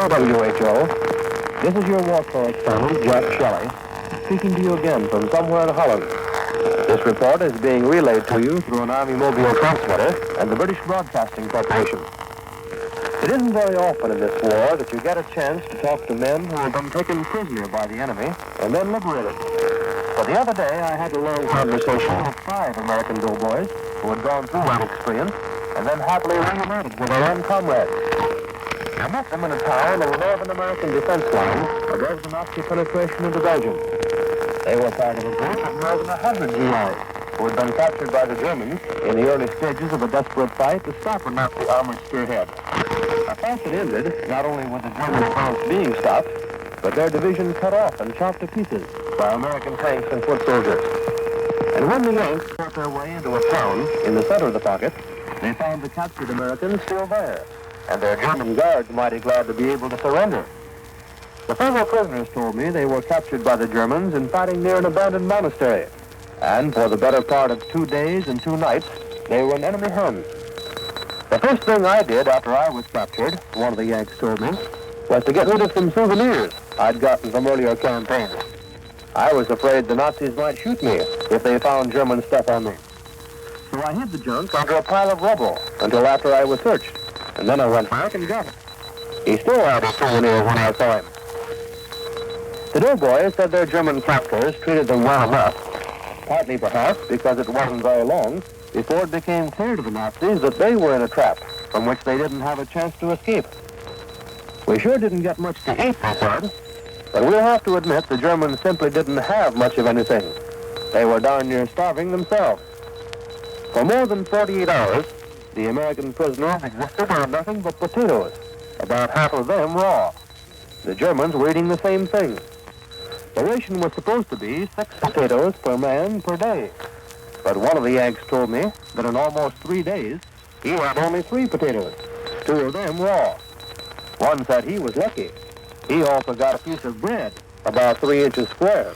WHO. This is your war correspondent, Jack Shelley, speaking to you again from somewhere in Holland. This report is being relayed to you through an Army mobile transmitter and the British Broadcasting Corporation. It isn't very often in this war that you get a chance to talk to men who have been taken prisoner by the enemy and then liberated. But the other day, I had a long conversation with 5 American doughboys who had gone through that experience and then happily reunited with their own comrades. I met them in a town on the northern American defense line above the Nazi penetration into Belgium. They were part of a group of more than 100 GIs who had been captured by the Germans in the early stages of a desperate fight to stop a Nazi armored spearhead. A fight that ended not only with the German fronts being stopped, but their division cut off and chopped to pieces by American tanks and foot soldiers. And when the Yanks fought their way into a town in the center of the pocket, they found the captured Americans still there, and their German guards mighty glad to be able to surrender. The fellow prisoners told me they were captured by the Germans in fighting near an abandoned monastery, and for the better part of 2 days and 2 nights, they were in enemy hands. The first thing I did after I was captured, one of the Yanks told me, was to get rid of some souvenirs I'd gotten from earlier campaigns. I was afraid the Nazis might shoot me if they found German stuff on me. So I hid the junk under a pile of rubble until after I was searched, and then I went back and got it. He still had a souvenir when I saw him. The doughboys said their German captors treated them well enough, partly perhaps because it wasn't very long before it became clear to the Nazis that they were in a trap from which they didn't have a chance to escape. We sure didn't get much to eat, they said, but we'll have to admit the Germans simply didn't have much of anything. They were darn near starving themselves. For more than 48 hours, the American prisoners existed on nothing but potatoes, about half of them raw. The Germans were eating the same thing. The ration was supposed to be 6 potatoes per man per day. But one of the Yanks told me that in almost 3 days, he had only 3 potatoes, 2 of them raw. One said he was lucky. He also got a piece of bread, about 3 inches square.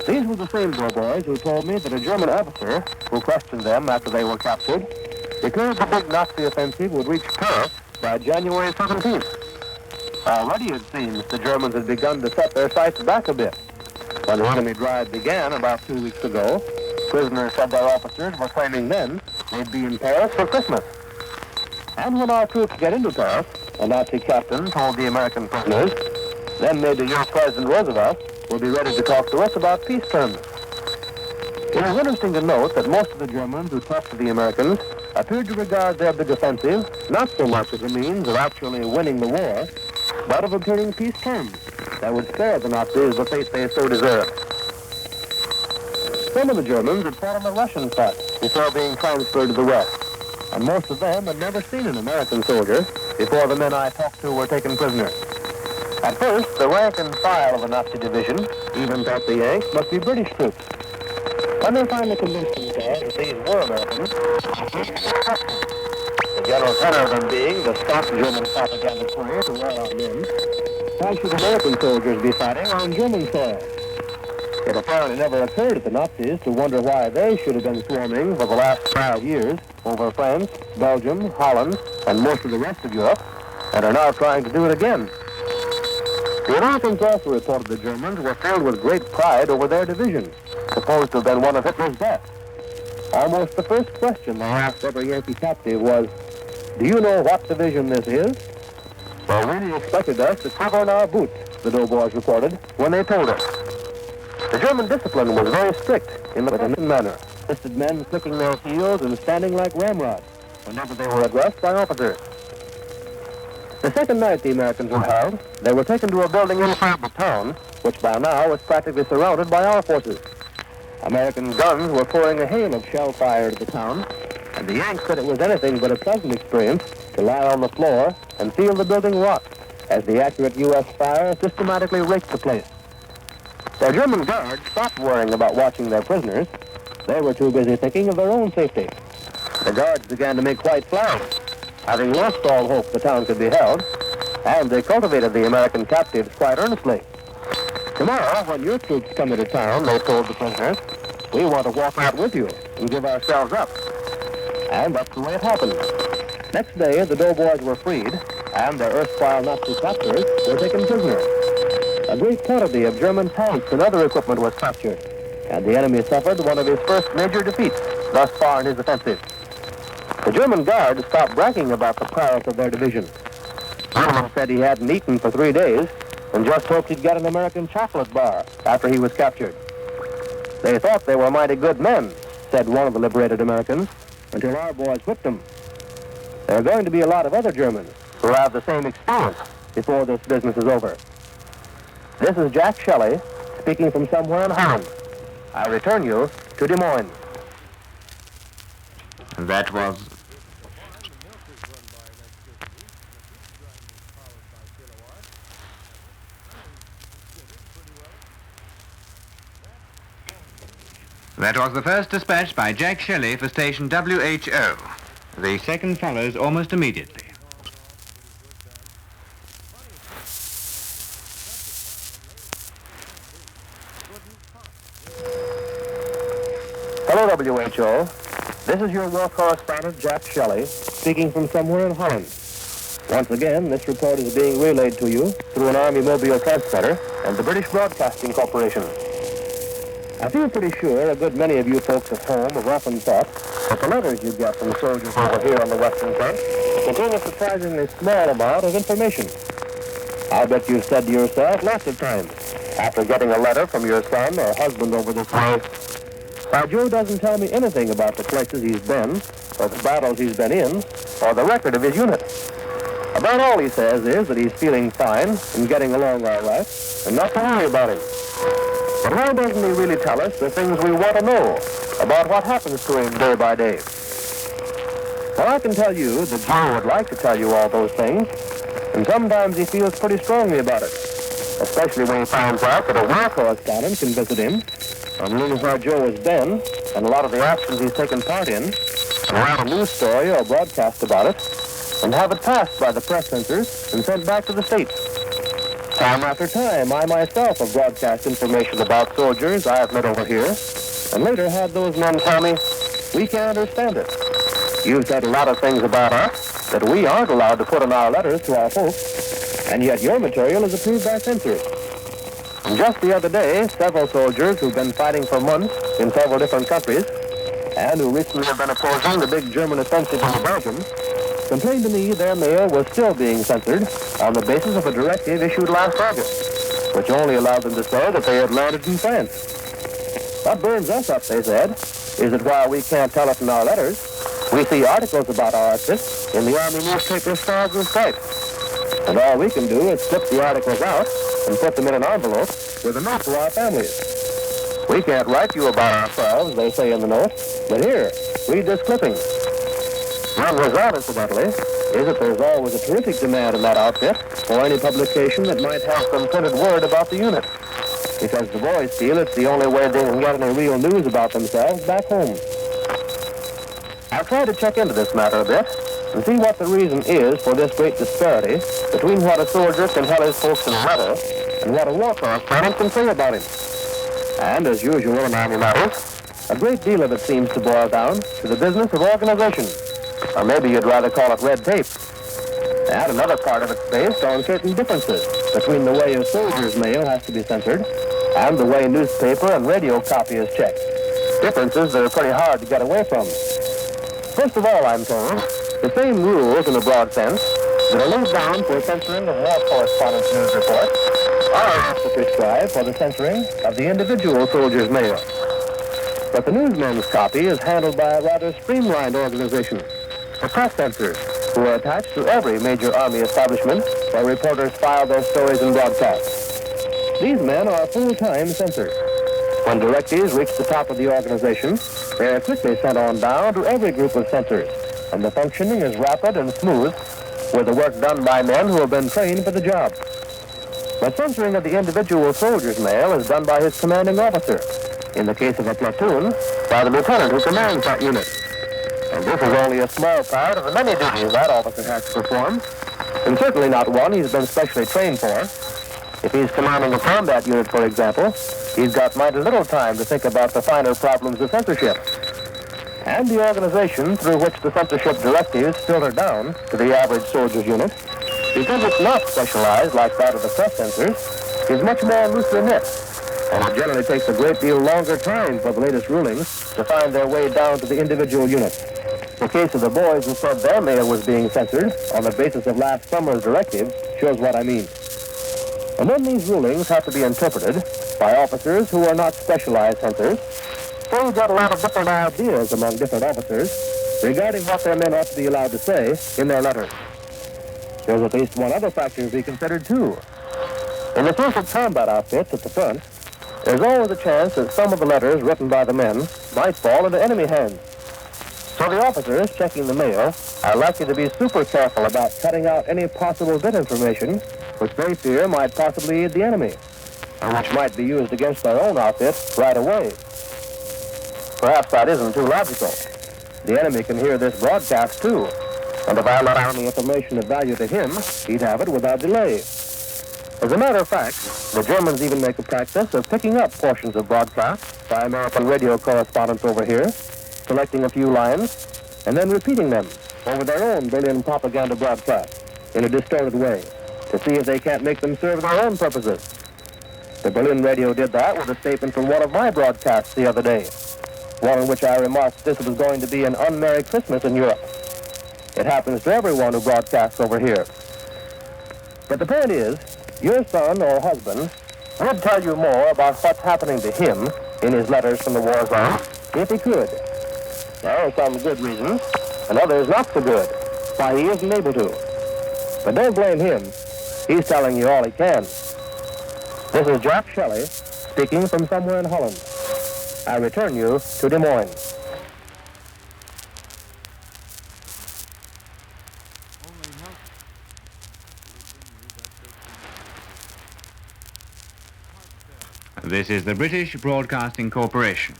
These were the same doughboys who told me that a German officer, who questioned them after they were captured, declared the big Nazi offensive would reach Paris by January 17th. Already, it seems, the Germans had begun to set their sights back a bit. When the enemy drive began about 2 weeks ago, prisoners said their officers were claiming then they'd be in Paris for Christmas. And when our troops get into Paris, a Nazi captain told the American prisoners, then maybe your President Roosevelt will be ready to talk to us about peace terms. It is interesting to note that most of the Germans who talked to the Americans appeared to regard their big offensive not so much as a means of actually winning the war, but of obtaining peace terms that would spare the Nazis the fate they so deserved. Some of the Germans had fought on the Russian front before being transferred to the West, and most of them had never seen an American soldier before the men I talked to were taken prisoner. At first, the rank and file of the Nazi division even thought the Yanks must be British troops. When they finally convinced themselves that these were Americans, the general tenor of them being the stop German propaganda career to wear out men, why should American soldiers be fighting on German soil? It apparently never occurred to the Nazis to wonder why they should have been swarming for the last 5 years over France, Belgium, Holland, and most of the rest of Europe, and are now trying to do it again. The Americans also reported the Germans were filled with great pride over their division, supposed to have been one of Hitler's best. Almost the first question they asked every Yankee captive was, "Do you know what division this is?" They really expected us to cover in our boots, the doughboys reported, when they told us. The German discipline was very strict in the manner, listed men clicking their heels and standing like ramrods whenever they were addressed by officers. The second night the Americans were held, they were taken to a building inside the town, which by now was practically surrounded by our forces. American guns were pouring a hail of shell fire into the town, and the Yanks said it was anything but a pleasant experience to lie on the floor and feel the building rock as the accurate U.S. fire systematically raked the place. Their German guards stopped worrying about watching their prisoners. They were too busy thinking of their own safety. The guards began to make white flags, having lost all hope the town could be held, and they cultivated the American captives quite earnestly. Tomorrow, when your troops come into town, they told the prisoners, we want to walk out with you and give ourselves up. And that's the way it happened. Next day, the doughboys were freed, and their erstwhile Nazi captors were taken prisoner. A great quantity of German tanks and other equipment was captured, and the enemy suffered one of his first major defeats thus far in his offensive. The German guard stopped bragging about the prowess of their division. One said he hadn't eaten for 3 days and just hoped he'd get an American chocolate bar after he was captured. They thought they were mighty good men, said one of the liberated Americans, until our boys whipped them. There are going to be a lot of other Germans who will have the same experience before this business is over. This is Jack Shelley speaking from somewhere in Holland. I return you to Des Moines. That was the first dispatch by Jack Shelley for station WHO. The second follows almost immediately. Hello, WHO. This is your war correspondent, Jack Shelley, speaking from somewhere in Holland. Once again, this report is being relayed to you through an Army mobile transmitter and the British Broadcasting Corporation. I feel pretty sure a good many of you folks at home have often thought that the letters you get from soldiers over here on the Western Front contain a surprisingly small amount of information. I'll bet you've said to yourself lots of times, after getting a letter from your son or husband over this way, "Why, Joe doesn't tell me anything about the places he's been, or the battles he's been in, or the record of his unit. About all he says is that he's feeling fine and getting along all right, and not to worry about him. But why doesn't he really tell us the things we want to know about what happens to him day by day?" Well, I can tell you that Joe would like to tell you all those things, and sometimes he feels pretty strongly about it, especially when he finds out that a war correspondent can visit him and learn where Joe has been and a lot of the actions he's taken part in, and write a news story or broadcast about it, and have it passed by the press censors and sent back to the States. Time after time, I myself have broadcast information about soldiers I have met over here, and later had those men tell me, "We can't understand it. You've said a lot of things about us that we aren't allowed to put in our letters to our folks, and yet your material is approved by censors." And just the other day, several soldiers who've been fighting for months in several different countries, and who recently have been opposing the big German offensive into Belgium, complained to me their mail was still being censored on the basis of a directive issued last August, which only allowed them to say that they had landed in France. What burns us up, they said, is that while we can't tell it in our letters, we see articles about our outfit in the Army newspaper Stars and Stripes. And all we can do is slip the articles out and put them in an envelope with a note to our families. "We can't write you about ourselves," they say in the note, "but here, read this clipping." One result, incidentally, is that there's always a terrific demand in that outfit for any publication that might have some printed word about the unit, because the boys feel it's the only way they can get any real news about themselves back home. I'll try to check into this matter a bit and see what the reason is for this great disparity between what a soldier can tell his folks in a letter and what a war correspondent can say about him. And as usual in Army matters, a great deal of it seems to boil down to the business of organization, or maybe you'd rather call it red tape. And another part of it's based on certain differences between the way a soldier's mail has to be censored and the way newspaper and radio copy is checked. Differences that are pretty hard to get away from. First of all, I'm told, the same rules in a broad sense that are laid down for censoring of war correspondence news reports are also prescribed for the censoring of the individual soldier's mail. But the newsman's copy is handled by a rather streamlined organization, the press censors, who are attached to every major Army establishment where reporters file their stories and broadcasts. These men are full-time censors. When directives reach the top of the organization, they are quickly sent on down to every group of censors, and the functioning is rapid and smooth, with the work done by men who have been trained for the job. But censoring of the individual soldier's mail is done by his commanding officer, in the case of a platoon, by the lieutenant who commands that unit. And this is only a small part of the many duties that officer has to perform, and certainly not one he's been specially trained for. If he's commanding a combat unit, for example, he's got mighty little time to think about the finer problems of censorship. And the organization through which the censorship directives filter down to the average soldier's unit Because it's not specialized like that of the press sensors, it's much more loosely knit, and it generally takes a great deal longer time for the latest rulings to find their way down to the individual units. The case of the boys who said their mail was being censored on the basis of last summer's directives shows what I mean. And then these rulings have to be interpreted by officers who are not specialized censors, so we've got a lot of different ideas among different officers regarding what their men ought to be allowed to say in their letters. There's at least one other factor to be considered, too. In the case of combat outfits at the front, there's always a chance that some of the letters written by the men might fall into enemy hands. So the officers checking the mail are likely to be super careful about cutting out any possible bit information which they fear might possibly aid the enemy, and which might be used against their own outfit right away. Perhaps that isn't too logical. The enemy can hear this broadcast, too, and if I let out any information of value to him, he'd have it without delay. As a matter of fact, the Germans even make a practice of picking up portions of broadcasts by American radio correspondents over here, selecting a few lines, and then repeating them over their own Berlin propaganda broadcasts in a distorted way to see if they can't make them serve their own purposes. The Berlin radio did that with a statement from one of my broadcasts the other day, one in which I remarked this was going to be an unmerry Christmas in Europe. It happens to everyone who broadcasts over here. But the point is, your son or husband would tell you more about what's happening to him in his letters from the war zone if he could. There are some good reasons, and others not so good, why he isn't able to. But don't blame him. He's telling you all he can. This is Jack Shelley, speaking from somewhere in Holland. I return you to Des Moines. This is the British Broadcasting Corporation.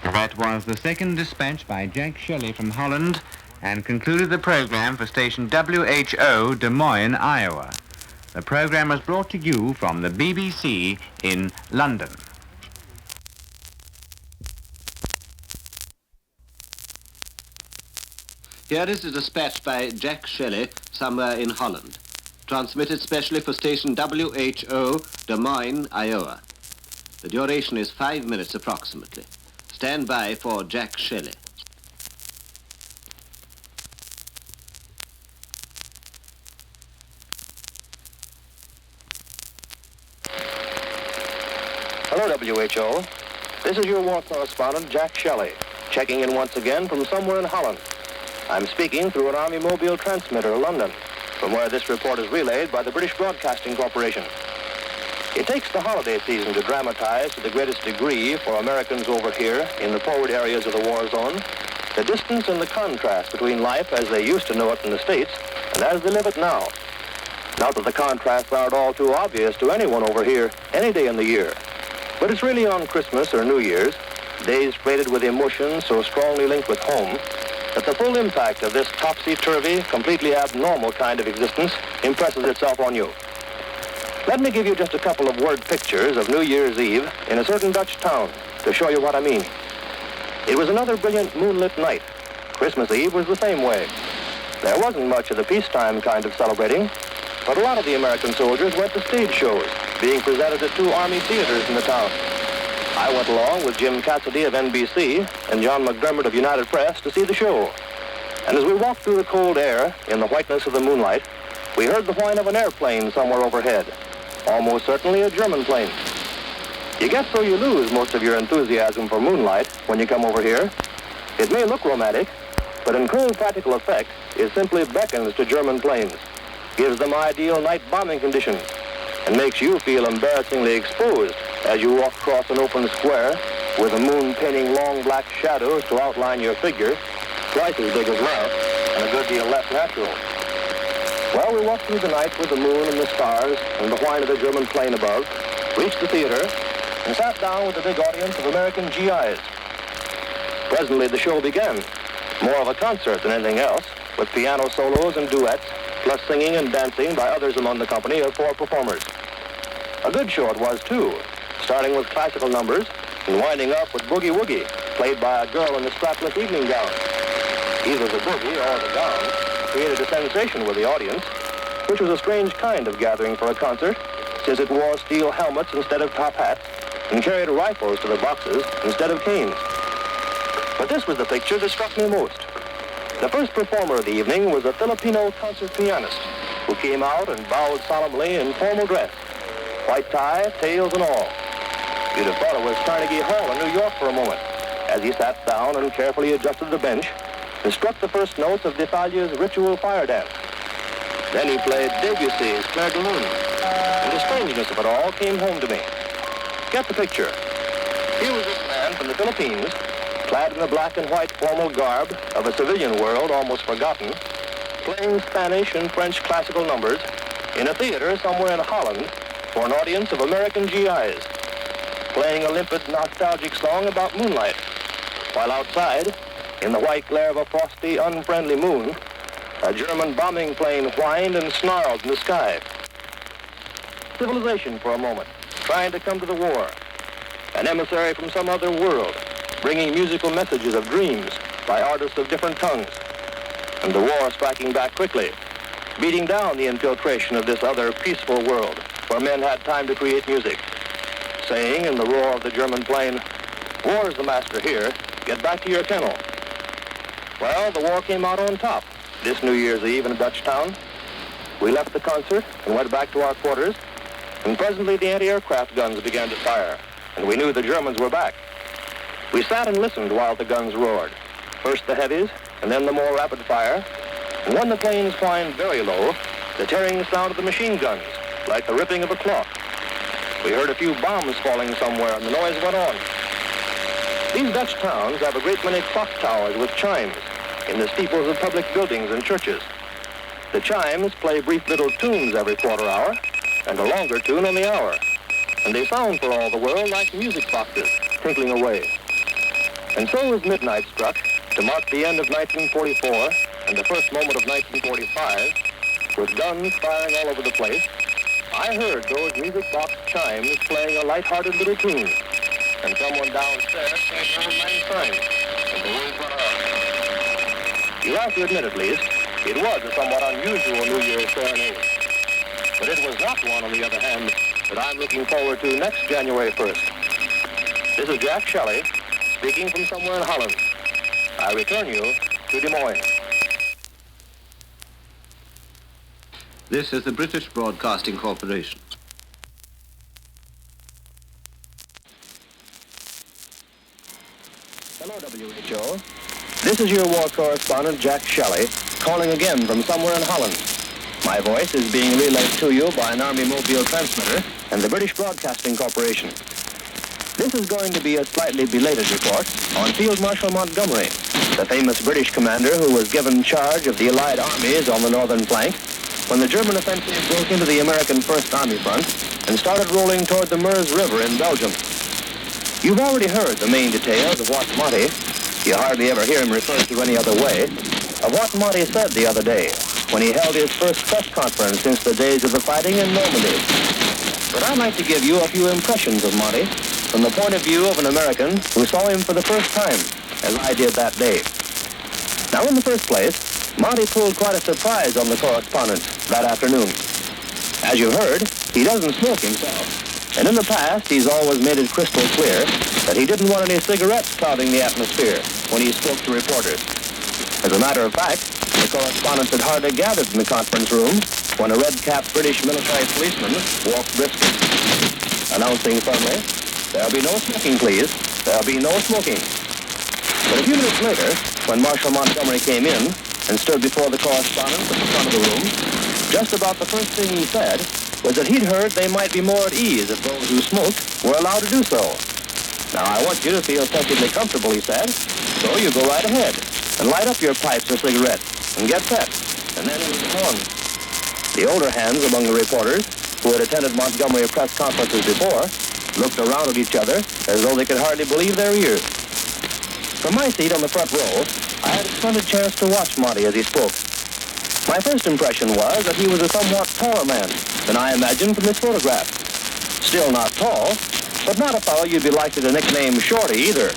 That was the second dispatch by Jack Shelley from Holland and concluded the program for station WHO, Des Moines, Iowa. The program was brought to you from the BBC in London. Here is a dispatch by Jack Shelley, somewhere in Holland, transmitted specially for station WHO, Des Moines, Iowa. The duration is 5 minutes approximately. Stand by for Jack Shelley. Hello, WHO. This is your war correspondent, Jack Shelley, checking in once again from somewhere in Holland. I'm speaking through an Army mobile transmitter in London, from where this report is relayed by the British Broadcasting Corporation. It takes the holiday season to dramatize to the greatest degree for Americans over here in the forward areas of the war zone the distance and the contrast between life as they used to know it in the States and as they live it now. Not that the contrasts aren't all too obvious to anyone over here any day in the year, but it's really on Christmas or New Year's, days freighted with emotions so strongly linked with home, that the full impact of this topsy-turvy, completely abnormal kind of existence impresses itself on you. Let me give you just a couple of word pictures of New Year's Eve in a certain Dutch town to show you what I mean. It was another brilliant moonlit night. Christmas Eve was the same way. There wasn't much of the peacetime kind of celebrating, but a lot of the American soldiers went to stage shows being presented at 2 Army theaters in the town. I went along with Jim Cassidy of NBC and John McDermott of United Press to see the show. And as we walked through the cold air in the whiteness of the moonlight, we heard the whine of an airplane somewhere overhead. Almost certainly a German plane. You get so you lose most of your enthusiasm for moonlight when you come over here. It may look romantic, but in cold practical effect, it simply beckons to German planes, gives them ideal night bombing conditions, and makes you feel embarrassingly exposed as you walk across an open square with the moon painting long black shadows to outline your figure, twice as big as life, and a good deal less natural. Well, we walked through the night with the moon and the stars and the whine of the German plane above, reached the theater, and sat down with a big audience of American GIs. Presently, the show began, more of a concert than anything else, with piano solos and duets, plus singing and dancing by others among the company of 4 performers. A good show it was, too, starting with classical numbers and winding up with Boogie Woogie, played by a girl in a strapless evening gown. Either the boogie or the gown created a sensation with the audience, which was a strange kind of gathering for a concert, since it wore steel helmets instead of top hats and carried rifles to the boxes instead of canes. But this was the picture that struck me most. The first performer of the evening was a Filipino concert pianist who came out and bowed solemnly in formal dress, white tie, tails and all. You'd have thought it was Carnegie Hall in New York for a moment, as he sat down and carefully adjusted the bench and struck the first notes of Defalia's ritual fire dance. Then he played Debussy's Clair de Lune, and the strangeness of it all came home to me. Get the picture. Here was this man from the Philippines, clad in the black and white formal garb of a civilian world almost forgotten, playing Spanish and French classical numbers in a theater somewhere in Holland for an audience of American GIs, playing a limpid, nostalgic song about moonlight, while outside, in the white glare of a frosty, unfriendly moon, a German bombing plane whined and snarled in the sky. Civilization for a moment, trying to come to the war. An emissary from some other world, bringing musical messages of dreams by artists of different tongues. And the war striking back quickly, beating down the infiltration of this other peaceful world where men had time to create music, saying in the roar of the German plane, "War is the master here, get back to your kennel." Well, the war came out on top this New Year's Eve in a Dutch town. We left the concert and went back to our quarters, and presently the anti-aircraft guns began to fire, and we knew the Germans were back. We sat and listened while the guns roared, first the heavies, and then the more rapid fire, and when the planes whined very low, the tearing sound of the machine guns, like the ripping of a cloth. We heard a few bombs falling somewhere, and the noise went on. These Dutch towns have a great many clock towers with chimes in the steeples of public buildings and churches. The chimes play brief little tunes every quarter hour, and a longer tune on the hour, and they sound for all the world like music boxes tinkling away. And so as midnight struck, to mark the end of 1944 and the first moment of 1945, with guns firing all over the place, I heard those music box chimes playing a light-hearted little tune, and someone downstairs sang an old sign, and the words went on. You have to admit, at least, it was a somewhat unusual New Year's serenade. But it was not one, on the other hand, that I'm looking forward to next January 1st. This is Jack Shelley, speaking from somewhere in Holland. I return you to Des Moines. This is the British Broadcasting Corporation. Hello, WHO. This is your war correspondent, Jack Shelley, calling again from somewhere in Holland. My voice is being relayed to you by an Army mobile transmitter and the British Broadcasting Corporation. This is going to be a slightly belated report on Field Marshal Montgomery, the famous British commander who was given charge of the Allied armies on the northern flank when the German offensive broke into the American First Army front and started rolling toward the Meuse River in Belgium. You've already heard the main details of what Monty, you hardly ever hear him referred to any other way, of what Monty said the other day when he held his first press conference since the days of the fighting in Normandy. But I'd like to give you a few impressions of Monty from the point of view of an American who saw him for the first time, as I did that day. Now, in the first place, Monty pulled quite a surprise on the correspondents that afternoon. As you heard, he doesn't smoke himself, and in the past he's always made it crystal clear that he didn't want any cigarettes clouding the atmosphere when he spoke to reporters. As a matter of fact, the correspondents had hardly gathered in the conference room when a red-capped British military policeman walked briskly, announcing firmly, "There'll be no smoking, please. There'll be no smoking." But a few minutes later, when Marshal Montgomery came in and stood before the correspondents at the front of the room, just about the first thing he said was that he'd heard they might be more at ease if those who smoked were allowed to do so. "Now, I want you to feel perfectly comfortable," he said, "so you go right ahead and light up your pipes or cigarettes and get set." And then he was on. The older hands among the reporters, who had attended Montgomery press conferences before, looked around at each other as though they could hardly believe their ears. From my seat on the front row, I had a splendid chance to watch Monty as he spoke. My first impression was that he was a somewhat taller man than I imagined from this photograph. Still not tall, but not a fellow you'd be likely to nickname Shorty either.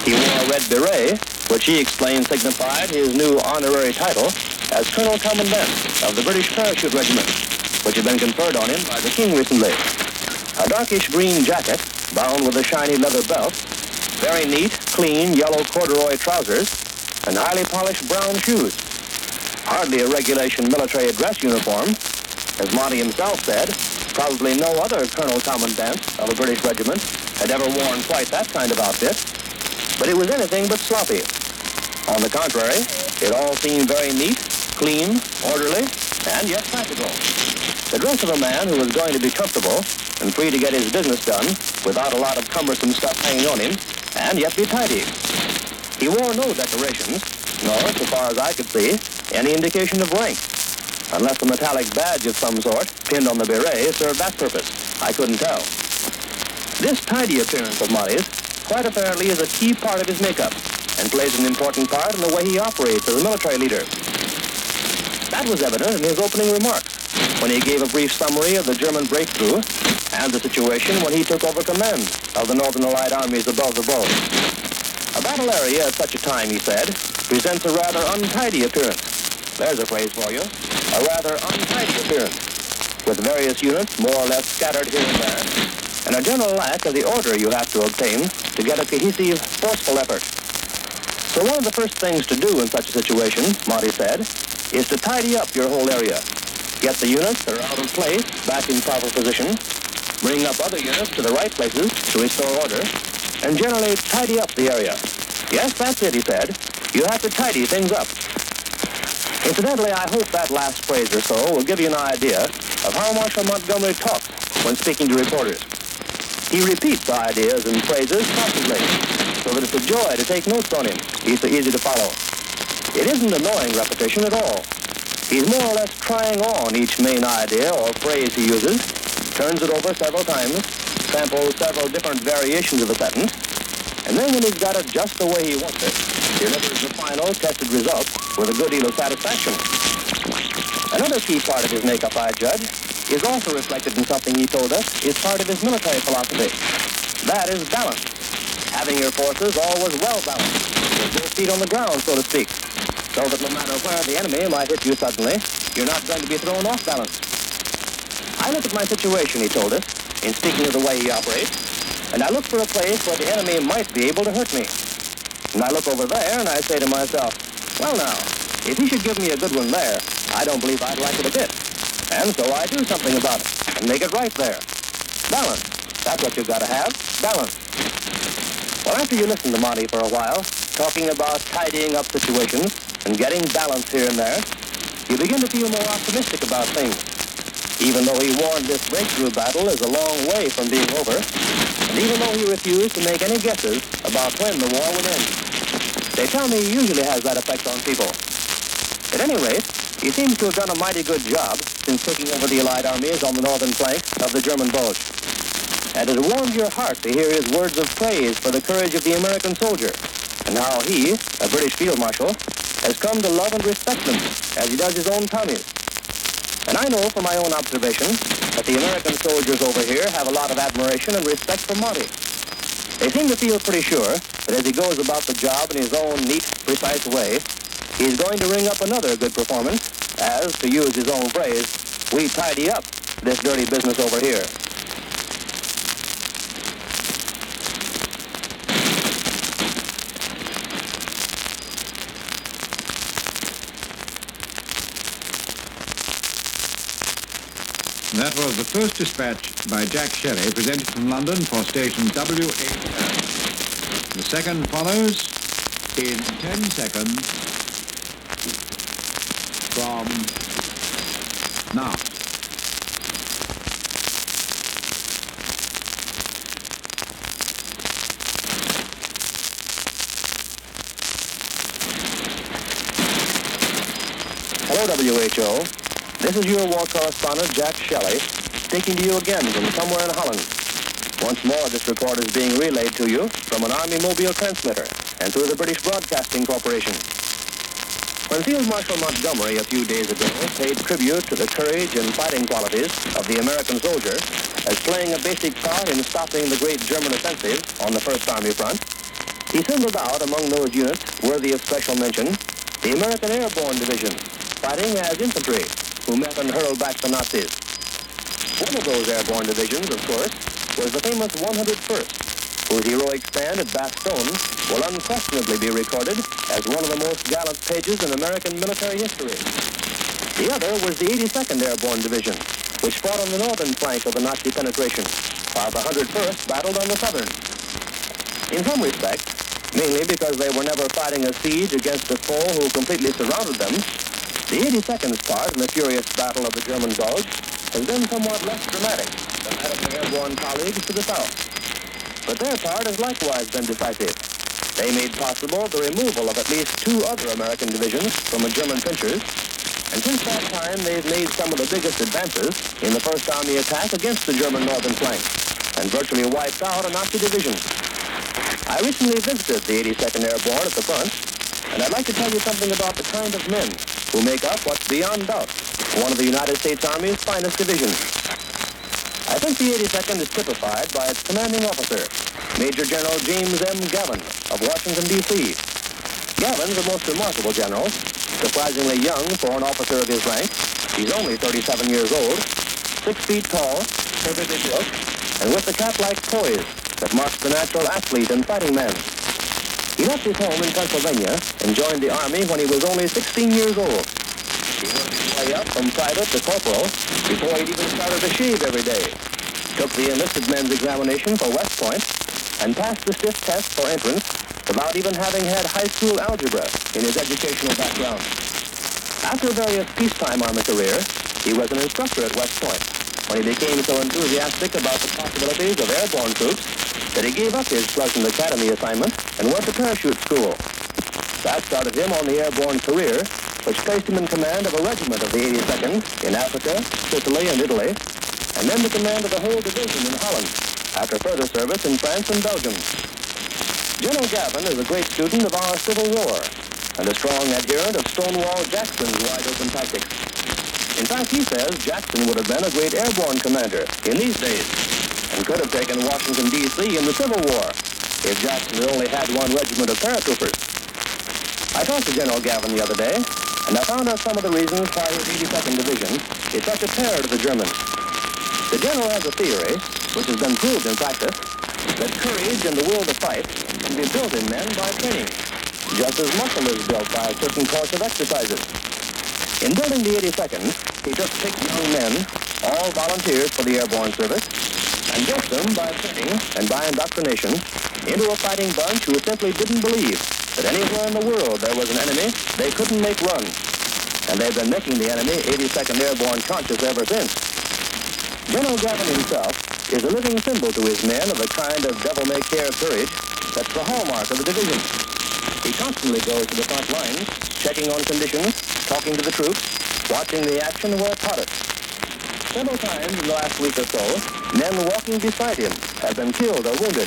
He wore a red beret, which he explained signified his new honorary title, as Colonel Commandant of the British Parachute Regiment, which had been conferred on him by the King recently. A darkish green jacket, bound with a shiny leather belt, very neat, clean, yellow corduroy trousers, and highly polished brown shoes. Hardly a regulation military dress uniform. As Monty himself said, probably no other Colonel Commandant of a British regiment had ever worn quite that kind of outfit, but it was anything but sloppy. On the contrary, it all seemed very neat, clean, orderly, and yet practical. The dress of a man who was going to be comfortable and free to get his business done without a lot of cumbersome stuff hanging on him, and yet be tidy. He wore no decorations, nor, so far as I could see, any indication of rank, unless a metallic badge of some sort pinned on the beret served that purpose. I couldn't tell. This tidy appearance of Monty's quite apparently is a key part of his makeup and plays an important part in the way he operates as a military leader. That was evident in his opening remarks when he gave a brief summary of the German breakthrough and the situation when he took over command of the Northern Allied armies above the Bulge. A battle area at such a time, he said, presents a rather untidy appearance. There's a phrase for you. A rather untidy appearance, with various units more or less scattered here and there, and a general lack of the order you have to obtain to get a cohesive, forceful effort. So one of the first things to do in such a situation, Monty said, is to tidy up your whole area. Get the units that are out of place back in proper position, bring up other units to the right places to restore order, and generally tidy up the area. Yes, that's it, he said. You have to tidy things up. Incidentally, I hope that last phrase or so will give you an idea of how Marshal Montgomery talks when speaking to reporters. He repeats ideas and phrases constantly, so that it's a joy to take notes on him. He's so easy to follow. It isn't annoying repetition at all. He's more or less trying on each main idea or phrase he uses, turns it over several times, samples several different variations of a sentence, and then when he's got it just the way he wants it, delivers the final tested result with a good deal of satisfaction. Another key part of his makeup, I judge, is also reflected in something he told us is part of his military philosophy. That is balance. Having your forces always well balanced, with your feet on the ground, so to speak, so that no matter where the enemy might hit you suddenly, you're not going to be thrown off balance. I look at my situation, he told us, in speaking of the way he operates, and I look for a place where the enemy might be able to hurt me. And I look over there and I say to myself, well now, if he should give me a good one there, I don't believe I'd like it a bit. And so I do something about it and make it right there. Balance. That's what you've got to have. Balance. Well, after you listen to Monty for a while, talking about tidying up situations and getting balance here and there, you begin to feel more optimistic about things. Even though he warned this breakthrough battle is a long way from being over, and even though he refused to make any guesses about when the war would end. They tell me he usually has that effect on people. At any rate, he seems to have done a mighty good job since taking over the Allied armies on the northern flank of the German Bulge. And it warmed your heart to hear his words of praise for the courage of the American soldier, and how he, a British field marshal, has come to love and respect them as he does his own Tommies. And I know from my own observation that the American soldiers over here have a lot of admiration and respect for Monty. They seem to feel pretty sure that as he goes about the job in his own neat, precise way, he's going to ring up another good performance as, to use his own phrase, we tidy up this dirty business over here. That was the first dispatch by Jack Shelley, presented from London for station WHO. The second follows in 10 seconds from now. Hello, WHO. This is your war correspondent, Jack Shelley, speaking to you again from somewhere in Holland. Once more, this report is being relayed to you from an Army mobile transmitter and through the British Broadcasting Corporation. When Field Marshal Montgomery a few days ago paid tribute to the courage and fighting qualities of the American soldier as playing a basic part in stopping the great German offensive on the First Army front, he singled out among those units worthy of special mention the American Airborne Division, fighting as infantry, who met and hurled back the Nazis. One of those airborne divisions, of course, was the famous 101st, whose heroic stand at Bastogne will unquestionably be recorded as one of the most gallant pages in American military history. The other was the 82nd Airborne Division, which fought on the northern flank of the Nazi penetration, while the 101st battled on the southern. In some respects, mainly because they were never fighting a siege against a foe who completely surrounded them, the 82nd's part in the furious battle of the German Bulge has been somewhat less dramatic than that of their airborne colleagues to the south. But their part has likewise been decisive. They made possible the removal of at least 2 other American divisions from the German trenches, and since that time they've made some of the biggest advances in the First Army attack against the German northern flank, and virtually wiped out a Nazi division. I recently visited the 82nd Airborne at the front, and I'd like to tell you something about the kind of men who make up what's beyond doubt one of the United States Army's finest divisions. I think the 82nd is typified by its commanding officer, Major General James M. Gavin of Washington, D.C. Gavin's a most remarkable general, surprisingly young for an officer of his rank. He's only 37 years old, 6 feet tall, perfectly built, and with the cat-like poise that marks the natural athlete and fighting man. He left his home in Pennsylvania and joined the Army when he was only 16 years old. He worked his way up from private to corporal before he'd even started to shave every day. Took the enlisted men's examination for West Point and passed the stiff test for entrance without even having had high school algebra in his educational background. After a various peacetime Army career, he was an instructor at West Point when he became so enthusiastic about the possibilities of airborne troops that he gave up his Pleasant Academy assignment and went to parachute school. That started him on the airborne career, which placed him in command of a regiment of the 82nd in Africa, Sicily, and Italy, and then the command of the whole division in Holland, after further service in France and Belgium. General Gavin is a great student of our Civil War and a strong adherent of Stonewall Jackson's wide-open tactics. In fact, he says Jackson would have been a great airborne commander in these days and could have taken Washington, D.C. in the Civil War if Jackson had only had 1 regiment of paratroopers. I talked to General Gavin the other day, and I found out some of the reasons why his 82nd Division is such a terror to the Germans. The general has a theory, which has been proved in practice, that courage and the will to fight can be built in men by training, just as muscle is built by a certain course of exercises. In building the 82nd, he took 6 young men, all volunteers for the airborne service, and built them by training and by indoctrination into a fighting bunch who simply didn't believe that anywhere in the world there was an enemy they couldn't make run. And they've been making the enemy 82nd Airborne conscious ever since. General Gavin himself is a living symbol to his men of the kind of devil-may-care courage that's the hallmark of the division. He constantly goes to the front lines, checking on conditions, talking to the troops, watching the action where it's hottest. Several times in the last week or so, men walking beside him have been killed or wounded,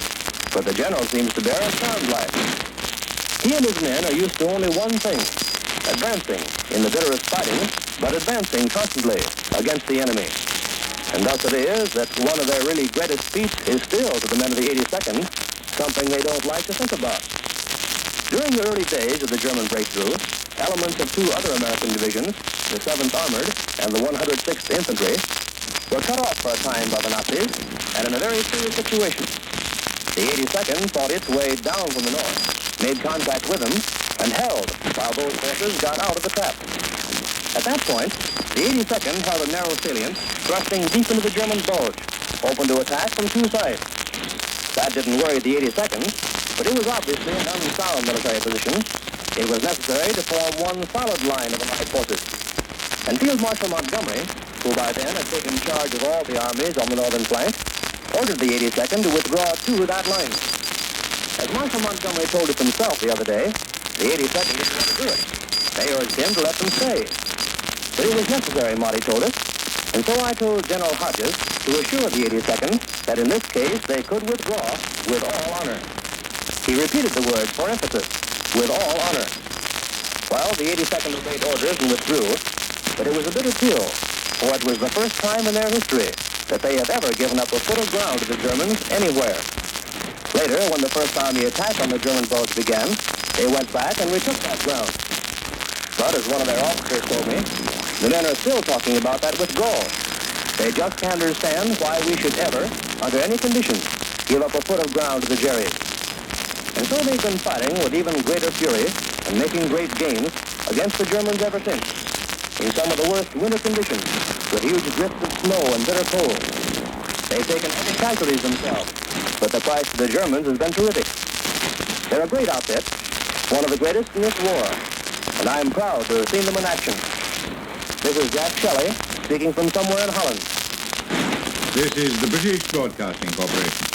but the general seems to bear a charmed life. He and his men are used to only one thing, advancing in the bitterest fighting, but advancing constantly against the enemy. And thus it is that one of their really greatest feats is still, to the men of the 82nd, something they don't like to think about. During the early days of the German breakthrough, elements of 2 other American divisions, the 7th Armored and the 106th Infantry, were cut off for a time by the Nazis and in a very serious situation. The 82nd fought its way down from the north, made contact with them, and held while those forces got out of the trap. At that point, the 82nd held a narrow salient thrusting deep into the German Bulge, open to attack from 2 sides. That didn't worry the 82nd, but it was obviously an unsound military position. It was necessary to form one solid line of Allied forces. And Field Marshal Montgomery, who by then had taken charge of all the armies on the northern flank, ordered the 82nd to withdraw to that line. As Marshal Montgomery told us himself the other day, the 82nd didn't want to do it. They urged him to let them stay. But it was necessary, Monty told us, and so I told General Hodges to assure the 82nd that in this case they could withdraw with all honor. He repeated the word for emphasis, with all honor. Well, the 82nd obeyed orders and withdrew, but it was a bitter pill, for it was the first time in their history that they have ever given up a foot of ground to the Germans anywhere. Later, when the First Army attack on the German boats began, they went back and retook that ground. But as one of their officers told me, the men are still talking about that withdrawal. They just can't understand why we should ever, under any conditions, give up a foot of ground to the Jerries. And so they've been fighting with even greater fury and making great gains against the Germans ever since, in some of the worst winter conditions, with huge drifts of snow and bitter cold. They've taken heavy casualties themselves, but the price to the Germans has been terrific. They're a great outfit, one of the greatest in this war, and I'm proud to have seen them in action. This is Jack Shelley, speaking from somewhere in Holland. This is the British Broadcasting Corporation.